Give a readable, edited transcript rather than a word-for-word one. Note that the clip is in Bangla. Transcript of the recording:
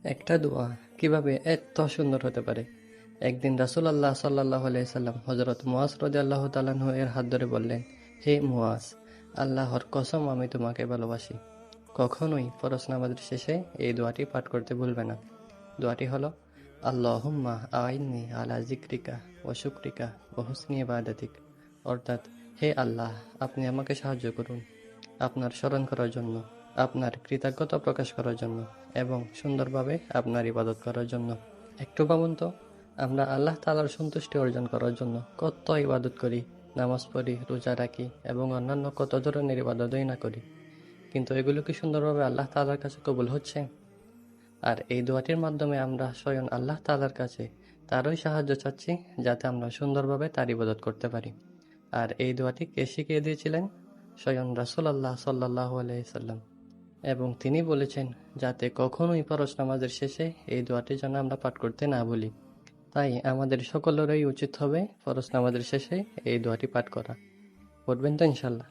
একটা দোয়া কিভাবে এত সুন্দর হতে পারে। একদিন রাসূলুল্লাহ সাল্লাল্লাহু আলাইহি সাল্লাম হযরত মুআজ রাদিয়াল্লাহু তাআলা আনহু এর হাত ধরে বললেন, হে মুআজ, আল্লাহর কসম আমি তোমাকে ভালোবাসি। কখনোই ফরজ নামাজের শেষে এই দোয়াটি পাঠ করতে ভুলবে না। দোয়াটি হলো, আল্লাহুম্মা আইন্নি আলা যিকরিকা ওয়া শুকরিকা ওয়া হুসনি ইবাদাতিক। অর্থাৎ, হে আল্লাহ, আপনি আমাকে সাহায্য করুন আপনার স্মরণ করার জন্য, আপনার কৃতজ্ঞতা প্রকাশ করার জন্য এবং সুন্দরভাবে আপনার ইবাদত করার জন্য। একটু ভাবুন তো, আমরা আল্লাহ তাআলার সন্তুষ্টি অর্জন করার জন্য কত ইবাদত করি, নামাজ পড়ি, রোজা রাখি এবং অন্যান্য কত ধরনের ইবাদতই না করি, কিন্তু এগুলো কি সুন্দরভাবে আল্লাহ তাআলার কাছে কবুল হচ্ছে? আর এই দোয়াটির মাধ্যমে আমরা স্বয়ং আল্লাহ তাআলার কাছে তারই সাহায্য চাচ্ছি, যাতে আমরা সুন্দরভাবে তার ইবাদত করতে পারি। আর এই দোয়াটি কে শিখিয়ে দিয়েছিলেন? স্বয়ং রাসূলুল্লাহ সাল্লাল্লাহু আলাইহি সাল্লাম। এবং তিনি বলেছেন যাতে কখনোই ফরজ নামাজের শেষে এই দোয়াটি যেন আমরা পাঠ করতে না ভুলি। তাই আমাদের সকলেরই উচিত হবে ফরজ নামাজের শেষে এই দোয়াটি পাঠ করা। পড়বেন তো ইনশাল্লাহ?